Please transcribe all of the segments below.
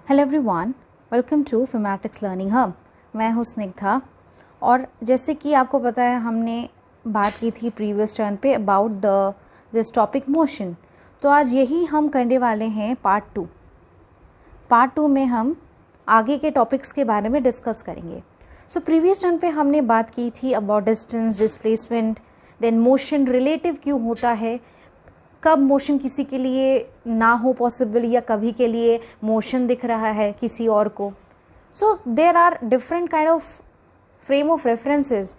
Hello everyone, welcome to Fematics learning hub. मैं हूँ स्निग्धा और जैसे कि आपको पता है हमने बात की थी प्रीवियस टर्न पे अबाउट दिस टॉपिक मोशन। तो आज यही हम करने वाले हैं पार्ट टू में हम आगे के टॉपिक्स के बारे में डिस्कस करेंगे। सो प्रीवियस टर्न पे हमने बात की थी about distance, displacement, then motion relative क्यों होता है, कब मोशन किसी के लिए ना हो पॉसिबल या कभी के लिए मोशन दिख रहा है किसी और को। So there are different kind of frame of references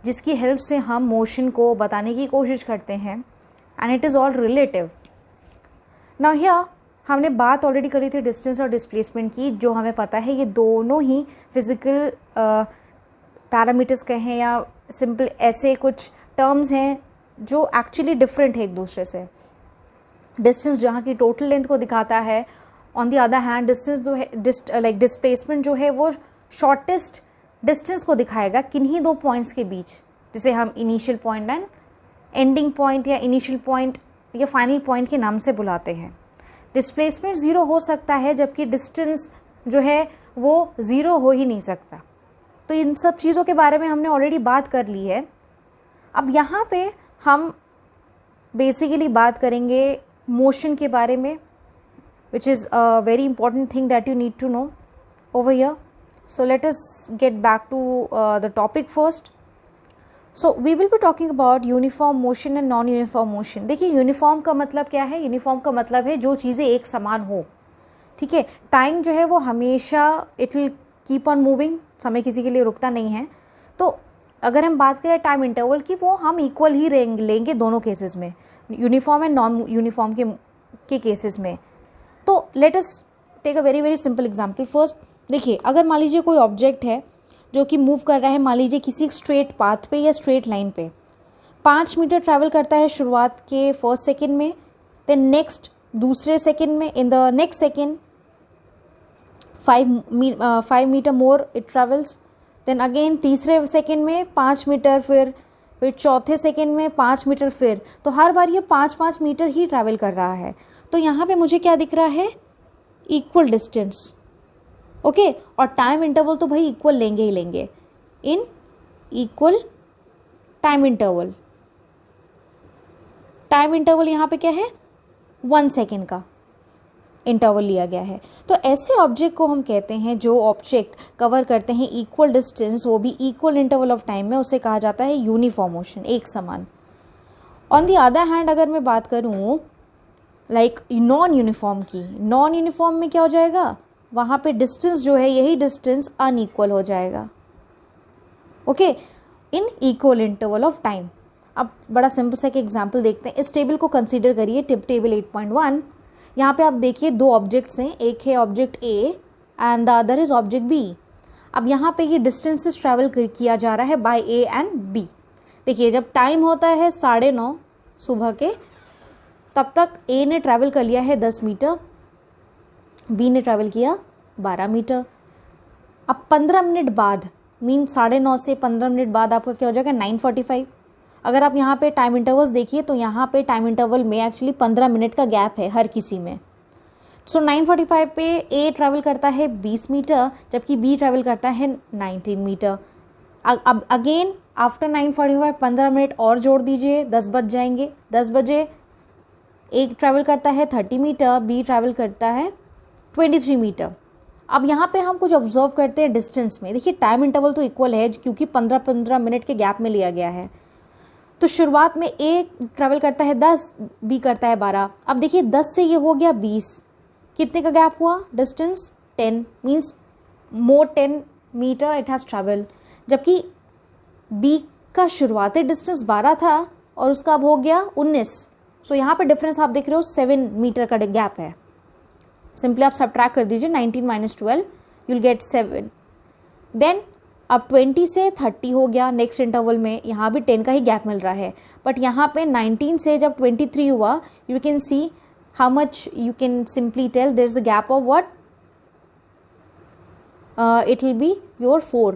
जिसकी हेल्प से हम मोशन को बताने की कोशिश करते हैं and it is all relative. Now here हमने बात ऑलरेडी करी थी डिस्टेंस और डिस्प्लेसमेंट की, जो हमें पता है ये दोनों ही फिजिकल पैरामीटर्स कहें या सिंपल ऐसे कुछ टर्म्स हैं जो एक्चुअली डिफरेंट है एक दूसरे से। डिस्टेंस जहाँ की टोटल लेंथ को दिखाता है, on the other hand distance जो है डिस्प्लेसमेंट जो है वो शॉर्टेस्ट डिस्टेंस को दिखाएगा किन्हीं दो पॉइंट्स के बीच, जिसे हम initial point and ending point या इनिशियल पॉइंट या फाइनल पॉइंट के नाम से बुलाते हैं। डिस्प्लेसमेंट ज़ीरो हो सकता है जबकि डिस्टेंस जो है वो ज़ीरो हो ही नहीं सकता। तो इन सब चीज़ों के बारे में हमने ऑलरेडी बात कर ली है। अब यहाँ पे हम बेसिकली बात करेंगे मोशन के बारे में, which is a very important thing that you need to know over here. So let us get back to the topic first. So we will be talking about uniform motion and non-uniform motion. देखिए uniform का मतलब क्या है? Uniform का मतलब है जो चीज़ें एक समान हो, ठीक है। टाइम जो है वो हमेशा it will keep on moving, समय किसी के लिए रुकता नहीं है। तो अगर हम बात करें टाइम इंटरवल की, वो हम इक्वल ही लेंगे दोनों केसेस में, यूनिफॉर्म एंड नॉन यूनिफॉर्म के केसेस में। तो let us take a very very simple example first. देखिए अगर मान लीजिए कोई ऑब्जेक्ट है जो कि मूव कर रहा है, मान लीजिए किसी स्ट्रेट पाथ पे या स्ट्रेट लाइन पे, 5 मीटर ट्रैवल करता है शुरुआत के फर्स्ट सेकेंड में, देन नेक्स्ट दूसरे सेकेंड में, in the next second 5 metre more it travels, then again तीसरे सेकेंड में 5 मीटर, फिर चौथे सेकेंड में 5 मीटर, फिर तो हर बार ये 5-5 मीटर ही ट्रैवल कर रहा है। तो यहाँ पे मुझे क्या दिख रहा है? Equal distance, okay. और टाइम इंटरवल तो भाई इक्वल लेंगे ही लेंगे, in equal time interval. Time interval यहाँ पे क्या है? 1 सेकेंड का इंटरवल लिया गया है। तो ऐसे ऑब्जेक्ट को हम कहते हैं जो ऑब्जेक्ट कवर करते हैं इक्वल डिस्टेंस, वो भी इक्वल इंटरवल ऑफ टाइम में, उसे कहा जाता है यूनिफॉर्म मोशन, एक समान। ऑन द अदर हैंड अगर मैं बात करूँ लाइक नॉन यूनिफॉर्म की, नॉन यूनिफॉर्म में क्या हो जाएगा? वहाँ पे डिस्टेंस जो है, यही डिस्टेंस अनइक्वल हो जाएगा, okay, in equal interval of time. अब बड़ा सिंपल सा एक एग्जाम्पल देखते हैं। इस टेबल को कंसिडर करिए, टेबल 8.1। यहाँ पे आप देखिए दो ऑब्जेक्ट्स हैं, एक है object A and the other is object B. अब यहाँ पे ये डिस्टेंसेस ट्रैवल किया जा रहा है बाय ए एंड बी। देखिए जब टाइम होता है 9:30 सुबह के, तब तक ए ने ट्रैवल कर लिया है 10 मीटर, बी ने ट्रैवल किया 12 मीटर। अब 15 मिनट बाद, मीन 9:30 से 15 मिनट बाद आपका क्या हो जाएगा? 9:45। अगर आप यहाँ पे टाइम इंटरवल्स देखिए तो यहाँ पे टाइम इंटरवल में एक्चुअली 15 मिनट का गैप है हर किसी में। सो 9:45 पे ए ट्रैवल करता है 20 मीटर, जबकि बी ट्रैवल करता है 19 मीटर। अब अगेन आफ्टर 9:45 15 मिनट और जोड़ दीजिए, 10 बज जाएंगे। 10 बजे ए ट्रैवल करता है 30 मीटर, बी ट्रैवल करता है 23 मीटर। अब यहाँ पे हम कुछ ऑब्जर्व करते हैं डिस्टेंस में। देखिए टाइम इंटरवल तो इक्वल है क्योंकि 15-15 मिनट के गैप में लिया गया है। तो शुरुआत में ए ट्रैवल करता है 10, बी करता है 12। अब देखिए 10 से ये हो गया 20, कितने का गैप हुआ? Distance 10, means more 10 metre it has travel. जबकि बी का शुरुआती डिस्टेंस 12 था और उसका अब हो गया 19। सो यहाँ पे डिफरेंस आप देख रहे हो 7 मीटर का गैप है। सिंपली आप सब्ट्रैक्ट कर दीजिए, 19 - 12 यू विल गेट 7। देन अब 20 से 30 हो गया नेक्स्ट इंटरवल में, यहाँ भी 10 का ही गैप मिल रहा है। बट यहाँ पे 19 से जब 23 हुआ, you can see how much, you can simply tell there is a gap of what, it will be your 4,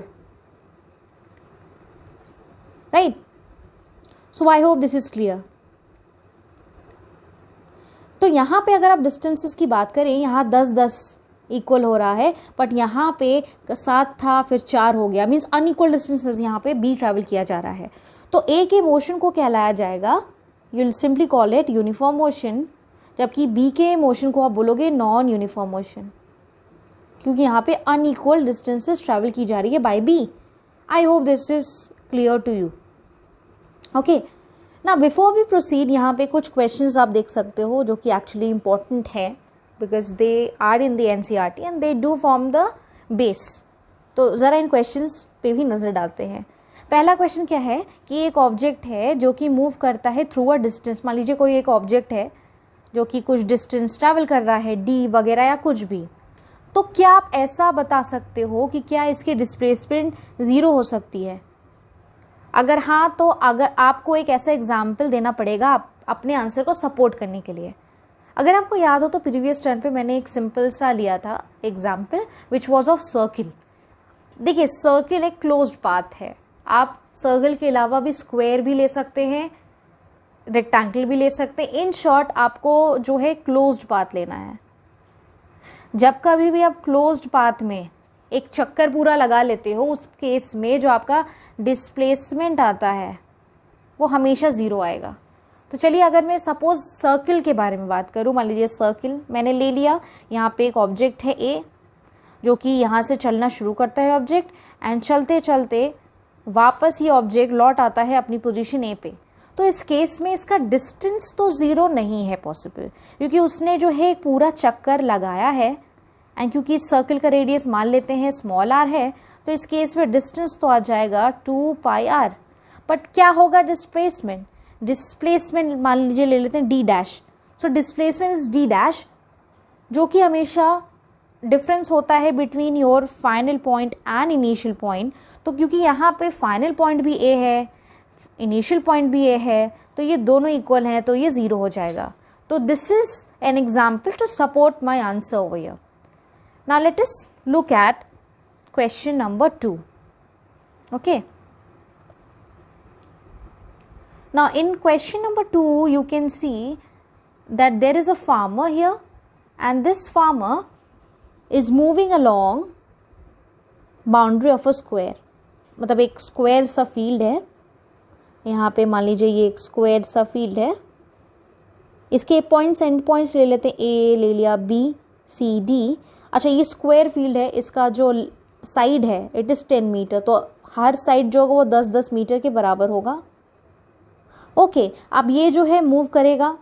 right. So I hope this is clear. तो यहाँ पे अगर आप डिस्टेंसेस की बात करें, यहाँ 10-10 इक्वल हो रहा है, बट यहाँ पे 7 था फिर 4 हो गया, मीन्स अनइक्वल डिस्टेंसेस यहाँ पे बी ट्रैवल किया जा रहा है। तो ए के मोशन को कहलाया जाएगा, you will simply call it uniform motion, जबकि बी के मोशन को आप बोलोगे नॉन यूनिफॉर्म मोशन, क्योंकि यहाँ पे अनइक्वल डिस्टेंसेस ट्रैवल की जा रही है by B. I hope this is clear to you. Okay, ना बिफोर वी प्रोसीड, यहाँ पे कुछ क्वेश्चंस आप देख सकते हो जो कि एक्चुअली इम्पॉर्टेंट है, because they are in the NCERT and they do form the base. तो ज़रा इन क्वेश्चंस पे भी नज़र डालते हैं। पहला क्वेश्चन क्या है कि एक ऑब्जेक्ट है जो कि मूव करता है थ्रू अ डिस्टेंस। मान लीजिए कोई एक ऑब्जेक्ट है जो कि कुछ डिस्टेंस ट्रैवल कर रहा है, डी वगैरह या कुछ भी, तो क्या आप ऐसा बता सकते हो कि क्या इसकी डिस्प्लेसमेंट ज़ीरो हो सकती है? अगर हाँ, तो अगर आपको एक ऐसा एग्जाम्पल देना पड़ेगा अपने आंसर को सपोर्ट करने के लिए। अगर आपको याद हो तो प्रीवियस टर्न पे मैंने एक सिंपल सा लिया था example which was of circle. देखिए, सर्किल एक क्लोज्ड पाथ है, आप सर्कल के अलावा भी स्क्वायर भी ले सकते हैं, रेक्टेंगल भी ले सकते हैं। इन शॉर्ट आपको जो है क्लोज्ड पाथ लेना है। जब कभी भी आप क्लोज्ड पाथ में एक चक्कर पूरा लगा लेते हो, उस केस में जो आपका डिस्प्लेसमेंट आता है वो हमेशा ज़ीरो आएगा। तो चलिए, अगर मैं सपोज सर्किल के बारे में बात करूँ, मान लीजिए सर्किल मैंने ले लिया, यहाँ पे एक ऑब्जेक्ट है ए, जो कि यहाँ से चलना शुरू करता है ऑब्जेक्ट, एंड चलते चलते वापस ये ऑब्जेक्ट लौट आता है अपनी पोजीशन ए पे। तो इस केस में इसका डिस्टेंस तो ज़ीरो नहीं है पॉसिबल, क्योंकि उसने जो है एक पूरा चक्कर लगाया है, एंड क्योंकि इस सर्किल का रेडियस मान लेते हैं स्मॉल आर है, तो इस केस में डिस्टेंस तो आ जाएगा 2 पाई आर। बट क्या होगा डिस्प्लेसमेंट? डिस्प्लेसमेंट मान लीजिए ले लेते हैं D dash. So displacement is D dash, जो कि हमेशा डिफरेंस होता है between your final point and initial point. तो क्योंकि यहाँ पे फाइनल पॉइंट भी ए है, इनिशियल पॉइंट भी ए है, तो ये दोनों इक्वल हैं, तो ये ज़ीरो हो जाएगा। तो this is an example to support my answer over here. Now let us look at question number 2. Okay. Now in question number 2 you can see that there is a farmer here, and this farmer is moving along boundary of a square. मतलब एक square सा field है, यहाँ पे मान लीजिए ये एक स्क्वायर सा फील्ड है। इसके पॉइंट्स एंड पॉइंट्स ले लेते हैं, ए ले लिया, बी सी डी। अच्छा, ये स्क्वायर फील्ड है, इसका जो साइड है इट इज़ 10 मीटर, तो हर साइड जो होगा वो 10-10 मीटर के बराबर होगा। ओके, अब ये जो है मूव करेगा,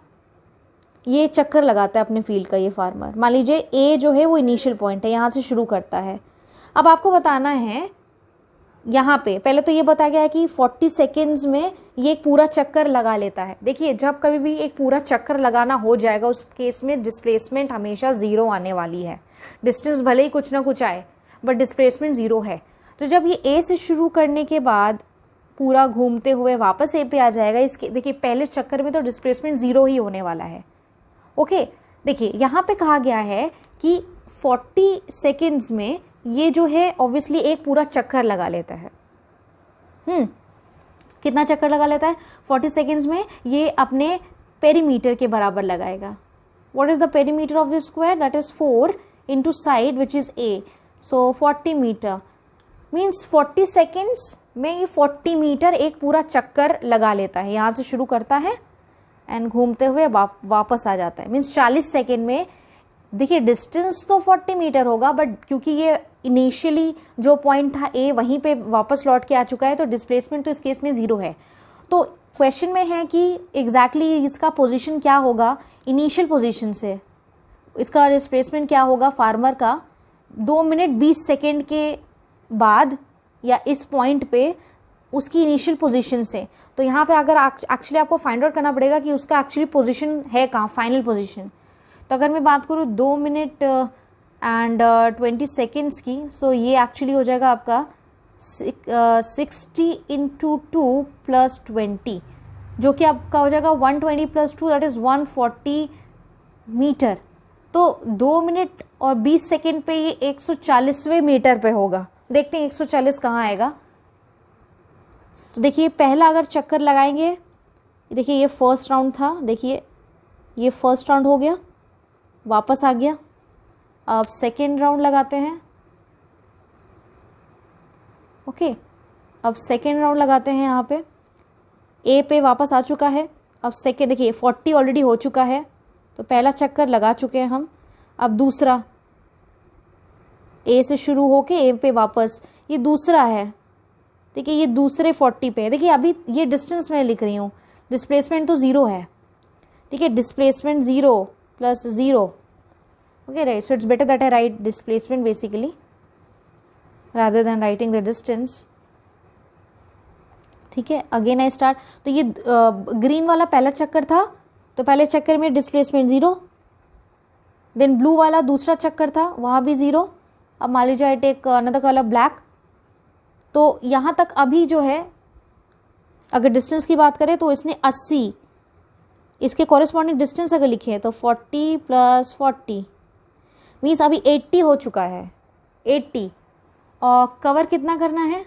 ये चक्कर लगाता है अपने फील्ड का ये फार्मर। मान लीजिए ए जो है वो इनिशियल पॉइंट है, यहाँ से शुरू करता है। अब आपको बताना है यहाँ पे, पहले तो ये बताया गया है कि 40 सेकेंड्स में ये एक पूरा चक्कर लगा लेता है। देखिए, जब कभी भी एक पूरा चक्कर लगाना हो जाएगा उस केस में डिस्प्लेसमेंट हमेशा ज़ीरो आने वाली है। डिस्टेंस भले ही कुछ ना कुछ आए, बट डिस्प्लेसमेंट ज़ीरो है। तो जब ये ए से शुरू करने के बाद पूरा घूमते हुए वापस ए पे आ जाएगा, इसके देखिए पहले चक्कर में तो डिस्प्लेसमेंट ज़ीरो ही होने वाला है। ओके, देखिए यहाँ पे कहा गया है कि 40 सेकेंड्स में ये जो है ऑब्वियसली एक पूरा चक्कर लगा लेता है। कितना चक्कर लगा लेता है? 40 सेकेंड्स में ये अपने पेरीमीटर के बराबर लगाएगा। What is the perimeter of the square? That is 4 into side which is A, so 40 metre means 40 seconds में ये 40 मीटर एक पूरा चक्कर लगा लेता है। यहाँ से शुरू करता है एंड घूमते हुए वापस आ जाता है, मीन्स 40 सेकेंड में। देखिए, डिस्टेंस तो 40 मीटर होगा, बट क्योंकि ये इनिशियली जो पॉइंट था ए वहीं पे वापस लौट के आ चुका है, तो डिस्प्लेसमेंट तो इस केस में ज़ीरो है। तो क्वेश्चन में है कि एग्जैक्टली इसका पोजीशन क्या होगा इनिशियल पोजीशन से, इसका डिस्प्लेसमेंट क्या होगा फार्मर का 2 मिनट 20 सेकेंड के बाद या इस पॉइंट पे उसकी इनिशियल पोजीशन से। तो यहाँ पे अगर एक्चुअली आपको फाइंड आउट करना पड़ेगा कि उसका एक्चुअली पोजीशन है कहाँ, फाइनल पोजीशन। तो अगर मैं बात करूँ 2 मिनट एंड 20 सेकेंड्स की, सो ये एक्चुअली हो जाएगा आपका 60 इंटू 2 प्लस 20, जो कि आपका हो जाएगा 120 प्लस 2 दैट इज़ 140 मीटर। तो 2 मिनट और 20 सेकेंड पे ये 140वें मीटर पे होगा। देखते हैं 140 कहाँ आएगा। तो देखिए, पहला अगर चक्कर लगाएंगे, देखिए ये फर्स्ट राउंड था, देखिए ये फर्स्ट राउंड हो गया, वापस आ गया, अब सेकेंड राउंड लगाते हैं। ओके, अब सेकेंड राउंड लगाते हैं। यहाँ पे ए पे वापस आ चुका है। अब सेकेंड देखिए 40 ऑलरेडी हो चुका है, तो पहला चक्कर लगा चुके हैं हम। अब दूसरा ए से शुरू होके ए पे वापस, ये दूसरा है। देखिए ये दूसरे 40 पे है। देखिए अभी ये डिस्टेंस मैं लिख रही हूँ, डिस्प्लेसमेंट तो ज़ीरो है। ठीक है, displacement 0 + 0। Okay right, so it's better that I right displacement basically rather than writing the distance। ठीक है, अगेन आई स्टार्ट। तो ये ग्रीन वाला पहला चक्कर था, तो पहले चक्कर में डिस्प्लेसमेंट 0। देन ब्लू वाला दूसरा चक्कर था, वहाँ भी 0। अब मान लीजिए I take another colour black. तो यहाँ तक अभी जो है, अगर डिस्टेंस की बात करें तो इसने 80, इसके कॉरेस्पॉन्डिंग डिस्टेंस अगर लिखे हैं तो 40 + 40 मीन्स अभी 80 हो चुका है। 80 और कवर कितना करना है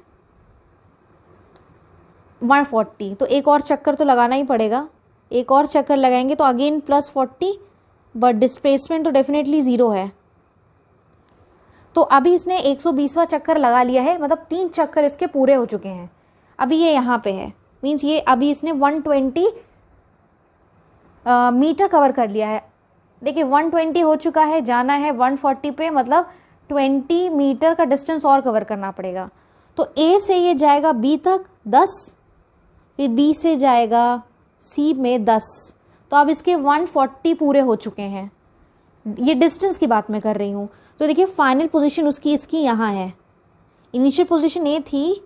140, तो एक और चक्कर तो लगाना ही पड़ेगा। एक और चक्कर लगाएंगे तो अगेन +40, बट डिस्प्लेसमेंट तो डेफिनेटली 0 है। तो अभी इसने 120वां चक्कर लगा लिया है, मतलब 3 चक्कर इसके पूरे हो चुके हैं। अभी ये यहाँ पे है, मीन्स ये अभी इसने 120 मीटर कवर कर लिया है। देखिए 120 हो चुका है, जाना है 140 पे, मतलब 20 मीटर का डिस्टेंस और कवर करना पड़ेगा। तो ए से ये जाएगा बी तक 10, फिर बी से जाएगा सी में 10। तो अब इसके 140 पूरे हो चुके हैं। ये डिस्टेंस की बात मैं कर रही हूँ। तो देखिए फाइनल पोजीशन उसकी इसकी यहाँ है। इनिशियल पोजीशन ए थी,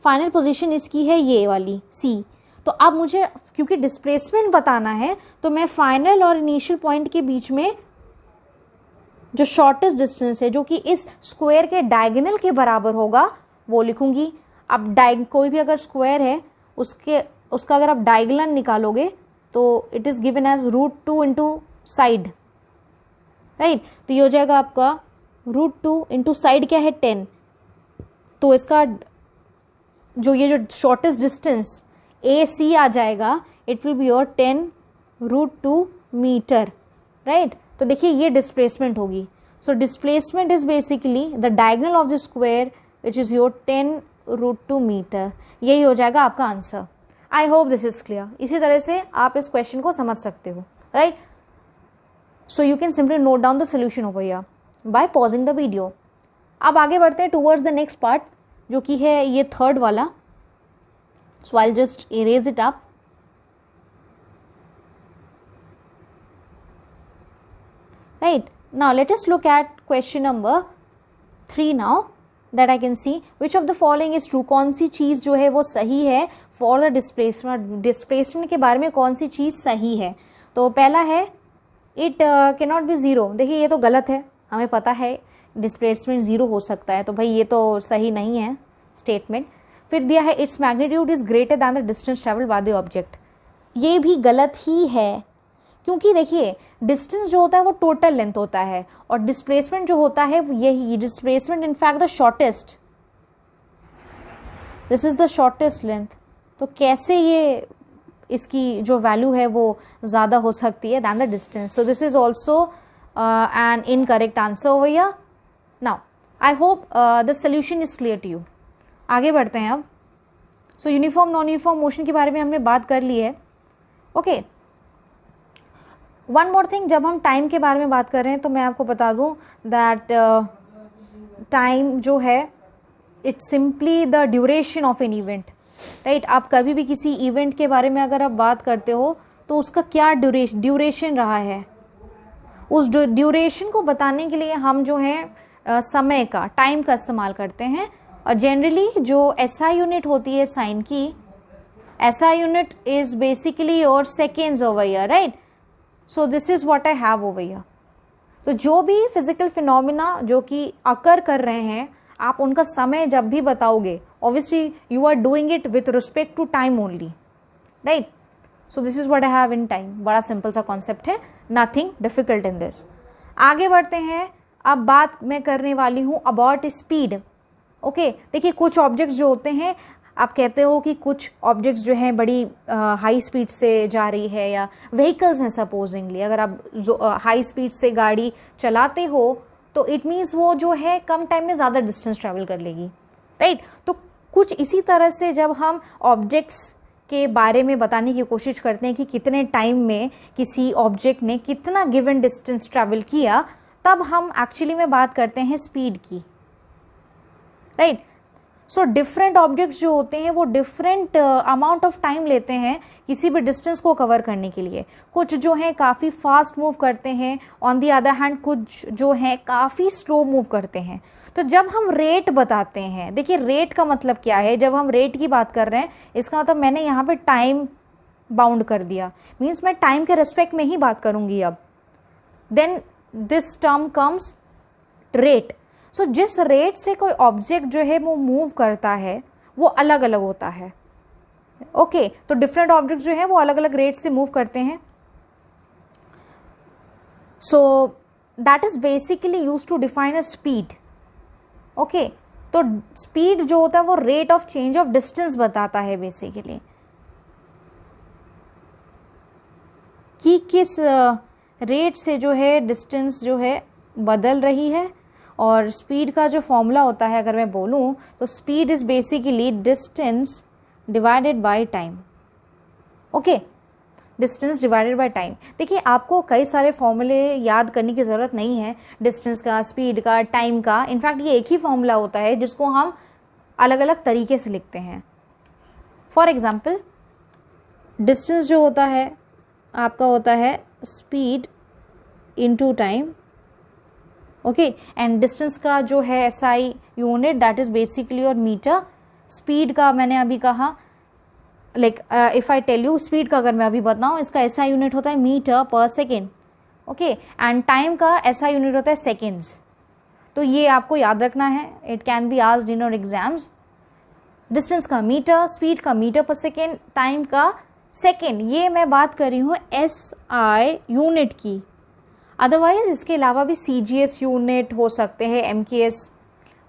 फाइनल पोजीशन इसकी है ये वाली सी। तो अब मुझे क्योंकि डिस्प्लेसमेंट बताना है, तो मैं फाइनल और इनिशियल पॉइंट के बीच में जो शॉर्टेस्ट डिस्टेंस है, जो कि इस स्क्वायर के डायगोनल के बराबर होगा, वो लिखूंगी। अब कोई भी अगर स्क्वायर है उसका अगर आप डायगोनल निकालोगे तो it is given as √2 into side, right. तो ये हो जाएगा आपका √2 इंटू साइड क्या है 10। तो इसका जो शॉर्टेस्ट डिस्टेंस ए सी आ जाएगा, it will be your 10 √2 metre, right. तो देखिए ये डिस्प्लेसमेंट होगी। So displacement is basically the diagonal of the square which is your 10 √2 metre. यही हो जाएगा आपका answer. I hope this is clear. इसी तरह से आप इस क्वेश्चन को समझ सकते हो, right. So you can simply note down the solution over here bye pausing the video. अब आगे बढ़ते हैं टूवर्ड्स द नेक्स्ट पार्ट, जो कि है ये थर्ड वाला। So I just erase it up. Right, now let us look at question number 3 now, that I can see which of the following is true। कौन सी चीज़ जो है वो सही है for the displacement के बारे में कौन सी चीज़ सही है। तो पहला है it cannot be 0। देखिए ये तो गलत है, हमें पता है डिस्प्लेसमेंट 0 हो सकता है, तो भाई ये तो सही नहीं है स्टेटमेंट। फिर दिया है its magnitude is greater than the distance travelled by the object. ये भी गलत ही है, क्योंकि देखिए डिस्टेंस जो होता है वो टोटल लेंथ होता है, और डिस्प्लेसमेंट जो होता है वो यही displacement in fact the shortest, this is the shortest length. तो कैसे ये इसकी जो वैल्यू है वो ज़्यादा हो सकती है than the distance. So this is also an incorrect answer over here. Now I hope the solution is clear to you. आगे बढ़ते हैं अब। So uniform non uniform motion के बारे में हमने बात कर ली है। ओके, वन मोर थिंग, जब हम टाइम के बारे में बात कर रहे हैं तो मैं आपको बता दूं दैट टाइम जो है it's simply the duration of an event, right. आप कभी भी किसी इवेंट के बारे में अगर आप बात करते हो तो उसका क्या ड्यूरेशन रहा है, उस ड्यूरेशन को बताने के लिए हम जो है समय का, टाइम का इस्तेमाल करते हैं। और जनरली जो SI यूनिट होती है साइन की, SI unit is basically your seconds over year, right. So this is what I have over here. तो जो भी फिजिकल फिनोमिना जो कि अकर कर रहे हैं, आप उनका समय जब भी बताओगे, obviously you are doing it with respect to time only, right. So this is what I have in time. बड़ा सिंपल सा कॉन्सेप्ट है, नथिंग डिफिकल्ट इन दिस। आगे बढ़ते हैं। अब बात मैं करने वाली हूँ अबाउट स्पीड। ओके, देखिए कुछ ऑब्जेक्ट्स जो होते हैं, आप कहते हो कि कुछ ऑब्जेक्ट्स जो हैं बड़ी हाई स्पीड से जा रही है, या व्हीकल्स हैं सपोजिंगली, अगर आप जो हाई स्पीड से गाड़ी चलाते हो तो इट मीन्स वो जो है कम टाइम में ज़्यादा डिस्टेंस ट्रैवल कर लेगी, राइट। तो कुछ इसी तरह से जब हम ऑब्जेक्ट्स के बारे में बताने की कोशिश करते हैं कि कितने टाइम में किसी ऑब्जेक्ट ने कितना गिवन डिस्टेंस ट्रैवल किया, तब हम एक्चुअली में बात करते हैं स्पीड की, राइट। सो डिफरेंट ऑब्जेक्ट्स जो होते हैं वो डिफरेंट अमाउंट ऑफ टाइम लेते हैं किसी भी डिस्टेंस को कवर करने के लिए। कुछ जो हैं काफ़ी फास्ट मूव करते हैं, ऑन दी अदर हैंड कुछ जो हैं काफ़ी स्लो मूव करते हैं। तो जब हम रेट बताते हैं, देखिए रेट का मतलब क्या है, जब हम रेट की बात कर रहे हैं इसका मतलब मैंने यहाँ पे टाइम बाउंड कर दिया, मीन्स मैं टाइम के रेस्पेक्ट में ही बात करूँगी अब। Then this term comes rate. सो जिस रेट से कोई ऑब्जेक्ट जो है वो मूव करता है वो अलग अलग होता है, ओके। तो डिफरेंट ऑब्जेक्ट जो है वो अलग अलग रेट से मूव करते हैं। So that is basically use to define a speed, okay. तो स्पीड जो होता है वो rate of change of distance बताता है बेसिकली, कि किस रेट से जो है डिस्टेंस जो है बदल रही है। और स्पीड का जो फॉर्मूला होता है अगर मैं बोलूँ तो speed is basically distance divided by time, okay. Distance divided by time. देखिए आपको कई सारे फॉर्मूले याद करने की ज़रूरत नहीं है, डिस्टेंस का, स्पीड का, टाइम का। इनफैक्ट ये एक ही फॉर्मूला होता है जिसको हम अलग अलग तरीके से लिखते हैं। फॉर एग्ज़ाम्पल डिस्टेंस जो होता है आपका होता है speed into time, okay. And distance का जो है SI unit that is basically और मीटर। स्पीड का मैंने अभी कहा, like if I tell you speed का अगर मैं अभी बताऊँ, इसका एसआई यूनिट होता है metre per second, okay. And time का एसआई यूनिट होता है सेकेंड्स। तो ये आपको याद रखना है, it can be asked in your exams. Distance का मीटर, स्पीड का मीटर पर सेकेंड, टाइम का सेकेंड। ये मैं बात कर रही हूँ एसआई यूनिट की। अदरवाइज इसके अलावा भी सीजीएस यूनिट हो सकते हैं, एमकेएस,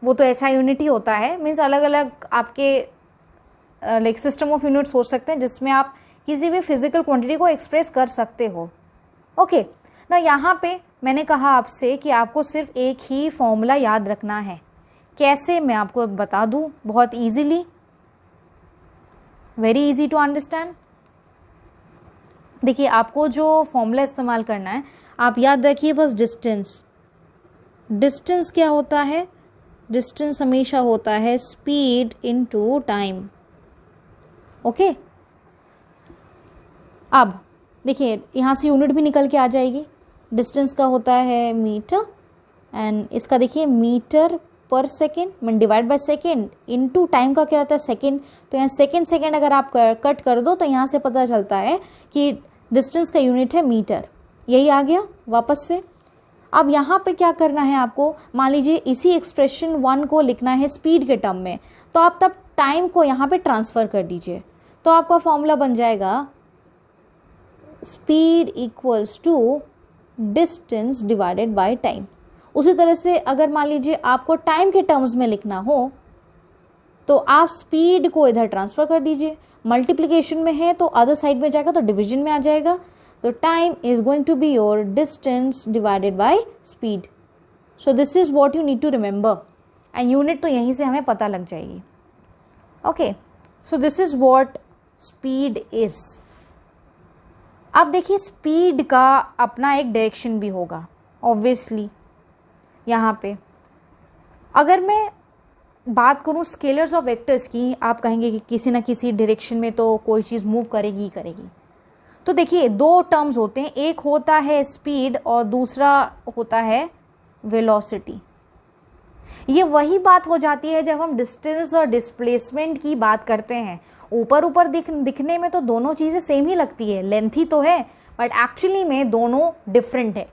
वो तो ऐसा यूनिट ही होता है। मीन्स अलग अलग आपके लाइक सिस्टम ऑफ यूनिट्स हो सकते हैं जिसमें आप किसी भी फिजिकल क्वांटिटी को एक्सप्रेस कर सकते हो, ओके ना। यहाँ पे मैंने कहा आपसे कि आपको सिर्फ एक ही फॉर्मूला याद रखना है। कैसे, मैं आपको बता दूँ बहुत easily, very easy to understand. देखिए आपको जो फॉर्मूला इस्तेमाल करना है आप याद रखिए बस डिस्टेंस। डिस्टेंस क्या होता है, डिस्टेंस हमेशा होता है स्पीड इनटू टाइम, ओके। अब देखिए यहाँ से यूनिट भी निकल के आ जाएगी। डिस्टेंस का होता है मीटर एंड इसका देखिए मीटर पर सेकेंड मैं divide by second into time का क्या होता है सेकेंड। तो यहाँ सेकेंड अगर आप कट कर दो तो यहाँ से पता चलता है कि डिस्टेंस का यूनिट है मीटर। यही आ गया वापस से। अब यहाँ पे क्या करना है आपको, मान लीजिए इसी एक्सप्रेशन 1 को लिखना है स्पीड के टर्म में, तो आप तब टाइम को यहाँ पे ट्रांसफ़र कर दीजिए। तो आपका फॉर्मूला बन जाएगा speed equals to distance divided by time. उसी तरह से अगर मान लीजिए आपको टाइम के टर्म्स में लिखना हो तो आप स्पीड को इधर ट्रांसफ़र कर दीजिए। मल्टीप्लिकेशन में है तो अदर साइड में जाएगा तो डिवीजन में आ जाएगा। तो time is going to be your distance divided by speed. So this is what you need to remember and unit तो यहीं से हमें पता लग जाएगी, okay. So this is what speed is. अब देखिए स्पीड का अपना एक डायरेक्शन भी होगा ऑब्वियसली। यहाँ पे अगर मैं बात करूँ स्केलर्स और वेक्टर्स की, आप कहेंगे कि किसी ना किसी डायरेक्शन में तो कोई चीज़ मूव करेगी ही करेगी। तो देखिए दो टर्म्स होते हैं, एक होता है स्पीड और दूसरा होता है वेलोसिटी। ये वही बात हो जाती है जब हम डिस्टेंस और डिस्प्लेसमेंट की बात करते हैं। ऊपर ऊपर दिखने में तो दोनों चीज़ें सेम ही लगती है, लेंथ ही तो है, बट एक्चुअली में दोनों डिफरेंट है।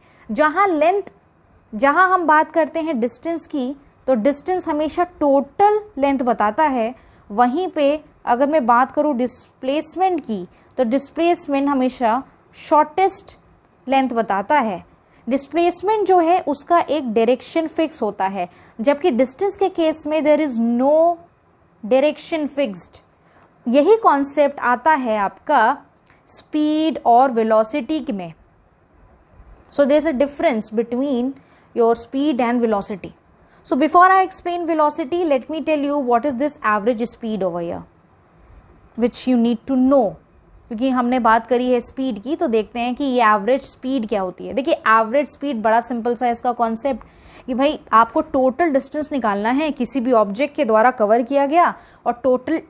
जहाँ हम बात करते हैं डिस्टेंस की तो डिस्टेंस हमेशा टोटल लेंथ बताता है। वहीं पे अगर मैं बात करूँ डिस्प्लेसमेंट की तो डिस्प्लेसमेंट हमेशा शॉर्टेस्ट लेंथ बताता है। डिस्प्लेसमेंट जो है उसका एक डायरेक्शन फिक्स होता है, जबकि डिस्टेंस के केस में there is no direction fixed. यही कॉन्सेप्ट आता है आपका स्पीड और वेलोसिटी में। So there is a difference between your speed and velocity. So before I explain velocity, let me tell you what is this average speed over here, which you need to know. क्योंकि हमने बात करी है speed की, तो देखते हैं कि ये एवरेज स्पीड क्या होती है. देखिए एवरेज स्पीड बड़ा सिंपल सा है इसका कॉन्सेप्ट, कि भाई आपको टोटल डिस्टेंस निकालना है किसी भी ऑब्जेक्ट के द्वारा कवर किया गया, और टोटल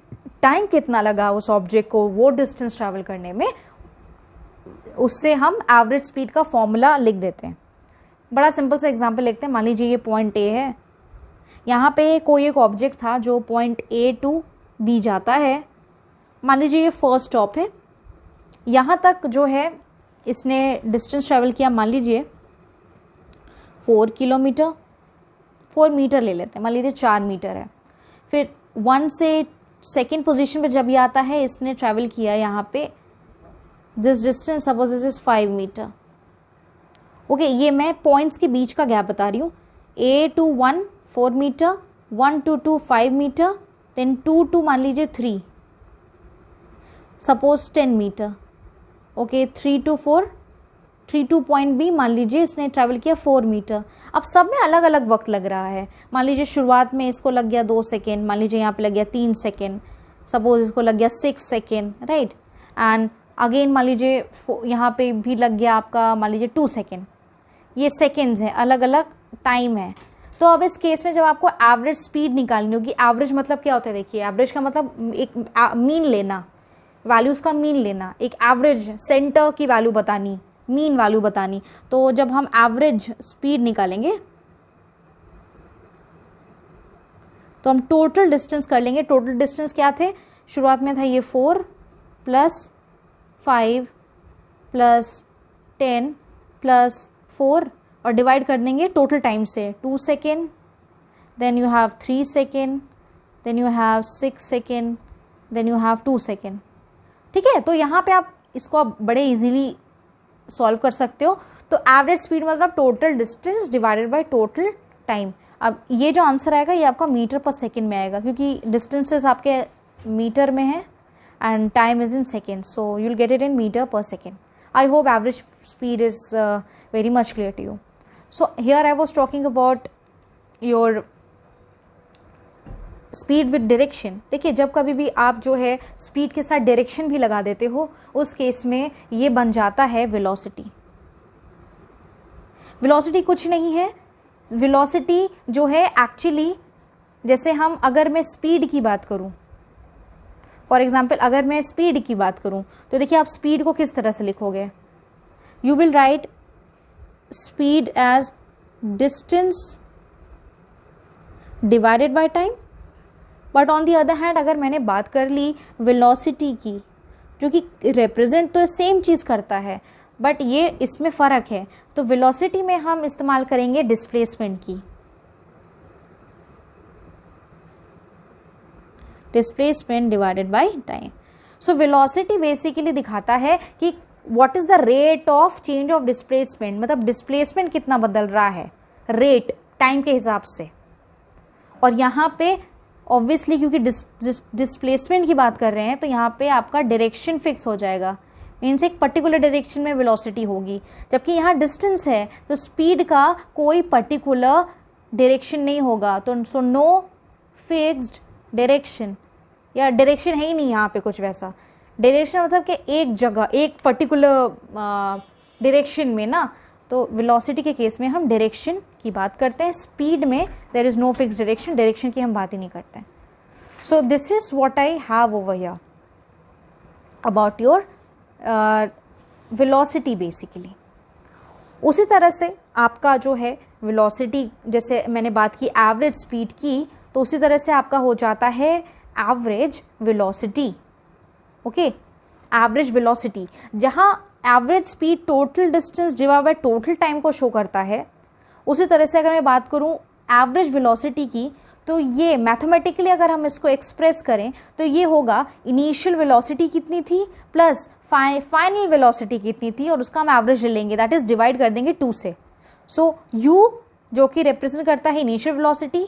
टाइम कितना लगा उस ऑब्जेक्ट को वो डिस्टेंस ट्रैवल करने में, उससे हम एवरेज स्पीड का फॉर्मूला लिख देते हैं. बड़ा सिंपल सा एग्जांपल लिखते हैं. मान लीजिए ये पॉइंट ए है, यहाँ पे कोई एक ऑब्जेक्ट था जो पॉइंट ए टू बी जाता है. मान लीजिए ये फर्स्ट स्टॉप है, यहाँ तक जो है इसने डिस्टेंस ट्रैवल किया, मान लीजिए 4 किलोमीटर, 4 मीटर ले लेते हैं, मान लीजिए 4 मीटर है. फिर 1 से सेकेंड पोजीशन पे जब ये आता है, इसने ट्रैवल किया यहाँ पे this distance, suppose this is 5 metre. Okay, ये मैं पॉइंट्स के बीच का गैप बता रही हूँ. A to 1 4 metre, 1 to 2 5 metre, then 2 to मान लीजिए 3, suppose 10 metre. Okay, 3 to 4, 3 to point B मान लीजिए इसने ट्रैवल किया 4 मीटर. अब सब में अलग अलग वक्त लग रहा है. मान लीजिए शुरुआत में इसको लग गया 2 सेकेंड, मान लीजिए यहाँ पे लग गया 3 सेकेंड, सपोज इसको लग गया 6 सेकेंड, राइट. एंड अगेन मान लीजिए यहाँ पे भी लग गया आपका मान लीजिए 2 सेकेंड. ये सेकेंड्स हैं, अलग अलग टाइम है. तो अब इस केस में जब आपको एवरेज स्पीड निकालनी होगी, एवरेज मतलब क्या होता है, देखिए एवरेज का मतलब एक मीन लेना, वैल्यूज़ का मीन लेना, एक एवरेज सेंटर की वैल्यू बतानी, मीन वैल्यू बतानी. तो जब हम एवरेज स्पीड निकालेंगे तो हम टोटल डिस्टेंस कर लेंगे. टोटल डिस्टेंस क्या थे, शुरुआत में था ये 4 + 5 + 10 + 4 और डिवाइड कर देंगे टोटल टाइम से. 2 second, then you have 3 second, then you have 6 second, then you have 2 second. ठीक है, तो यहाँ पे आप इसको आप बड़े इजीली सॉल्व कर सकते हो. तो एवरेज स्पीड मतलब total distance divided bye total time. अब ये जो आंसर आएगा ये आपका मीटर पर सेकेंड में आएगा, क्योंकि डिस्टेंसेस आपके मीटर में है and time is in seconds, so you'll get it in meter per second. I hope average speed is very much clear to you. So here I was talking about your speed with direction. देखिए जब कभी भी आप जो है speed के साथ direction भी लगा देते हो, उस केस में ये बन जाता है velocity. velocity कुछ नहीं है, velocity जो है actually, जैसे हम अगर मैं speed की बात करूँ, फॉर एग्जाम्पल अगर मैं स्पीड की बात करूं, तो देखिए आप स्पीड को किस तरह से लिखोगे. You will write speed as distance divided by time. But on the other hand अगर मैंने बात कर ली वेलोसिटी की, जो कि रिप्रेजेंट तो सेम चीज़ करता है, बट ये इसमें फ़र्क है. तो वेलोसिटी में हम इस्तेमाल करेंगे डिस्प्लेसमेंट की, displacement divided by time. So velocity basically दिखाता है कि what is the rate of change of displacement, मतलब डिस्प्लेसमेंट कितना बदल रहा है रेट टाइम के हिसाब से. और यहाँ पे ऑब्वियसली क्योंकि डिस्प्लेसमेंट की बात कर रहे हैं, तो यहाँ पे आपका डायरेक्शन फिक्स हो जाएगा, मीन्स एक पर्टिकुलर डायरेक्शन में वेलोसिटी होगी. जबकि यहाँ डिस्टेंस है तो स्पीड का कोई पर्टिकुलर डायरेक्शन नहीं होगा. तो सो नो फिक्स्ड डायरेक्शन, या डायरेक्शन है ही नहीं यहाँ पे कुछ वैसा. डायरेक्शन मतलब कि एक जगह एक पर्टिकुलर डायरेक्शन में ना. तो वेलोसिटी के केस में हम डायरेक्शन की बात करते हैं, स्पीड में there is no fix direction, direction की हम बात ही नहीं करते हैं. So this is what I have over here about your velocity basically. उसी तरह से आपका जो है वेलोसिटी, जैसे मैंने बात की एवरेज स्पीड की, तो उसी तरह से आपका हो जाता है average velocity. Okay, average velocity, जहाँ average speed total distance divide by total time को शो करता है, उसी तरह से अगर मैं बात करूँ एवरेज वेलोसिटी की, तो ये मैथमेटिकली अगर हम इसको एक्सप्रेस करें तो ये होगा इनिशियल वेलोसिटी कितनी थी प्लस फाइनल वेलोसिटी कितनी थी, और उसका हम एवरेज ले लेंगे, दैट इज़ डिवाइड कर देंगे 2 से. सो u जो कि रिप्रेजेंट करता है इनिशियल वेलोसिटी,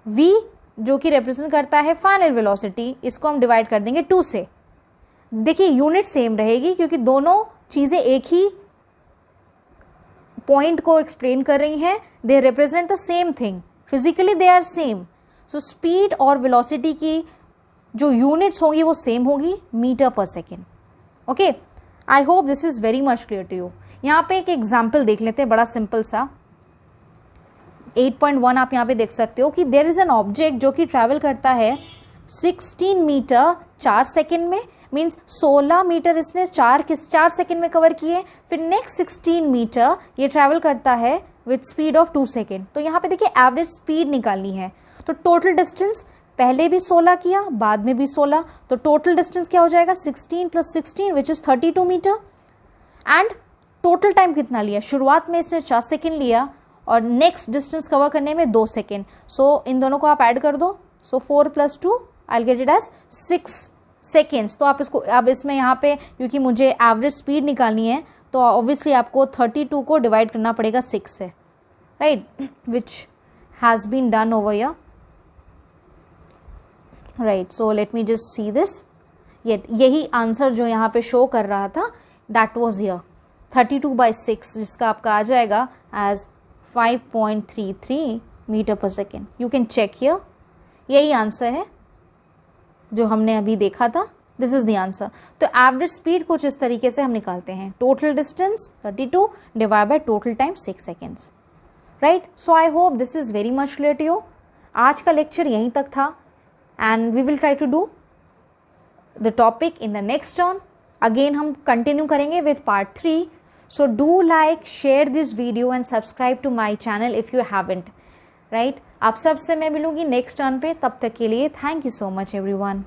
v जो कि रिप्रेजेंट करता है फाइनल वेलोसिटी, इसको हम डिवाइड कर देंगे 2 से. देखिए यूनिट सेम रहेगी क्योंकि दोनों चीज़ें एक ही पॉइंट को एक्सप्लेन कर रही हैं, they represent the same thing, physically they are same. So speed और वेलोसिटी की जो यूनिट्स होंगी वो सेम होगी, metre per second. Okay, I hope this is very much clear to you. यहाँ पे एक एग्जाम्पल देख लेते हैं, बड़ा सिंपल सा. 8.1 आप यहाँ पे देख सकते हो कि देयर इज़ एन ऑब्जेक्ट जो कि ट्रैवल करता है 16 मीटर 4 सेकेंड में, मीन्स 16 मीटर इसने 4 सेकेंड में कवर किए. फिर नेक्स्ट 16 मीटर ये ट्रैवल करता है विथ स्पीड ऑफ 2 सेकेंड. तो यहाँ पे देखिए एवरेज स्पीड निकालनी है. तो टोटल डिस्टेंस पहले भी 16 किया, बाद में भी 16, तो टोटल डिस्टेंस क्या हो जाएगा 16 + 16 which is 32 metre. And total time कितना लिया, शुरुआत में इसने 4 सेकेंड लिया और नेक्स्ट डिस्टेंस कवर करने में 2 सेकेंड. सो इन दोनों को आप ऐड कर दो. So 4 + 2 I will get it as 6 seconds. तो आप इसको अब इसमें यहाँ पे क्योंकि मुझे एवरेज स्पीड निकालनी है तो ऑब्वियसली आपको 32 को डिवाइड करना पड़ेगा 6 से, right, which has been done over here, right. So let me just see this. यही आंसर जो यहाँ पे शो कर रहा था दैट वाज हियर 32/6, जिसका आपका आ जाएगा as 5.33 metre per second. You can check here, यही आंसर है जो हमने अभी देखा था. This is the answer. तो एवरेज स्पीड कुछ इस तरीके से हम निकालते हैं, total distance 32 divide by total time 6 seconds, right. So I hope this is very much clear to you. आज का लेक्चर यहीं तक था and we will try to do the topic in the next turn. Again हम continue करेंगे with part 3. So do like, share this video and subscribe to my channel if you haven't, right. आप सबसे मैं मिलूंगी next turn पे. तब तक के लिए thank you so much everyone.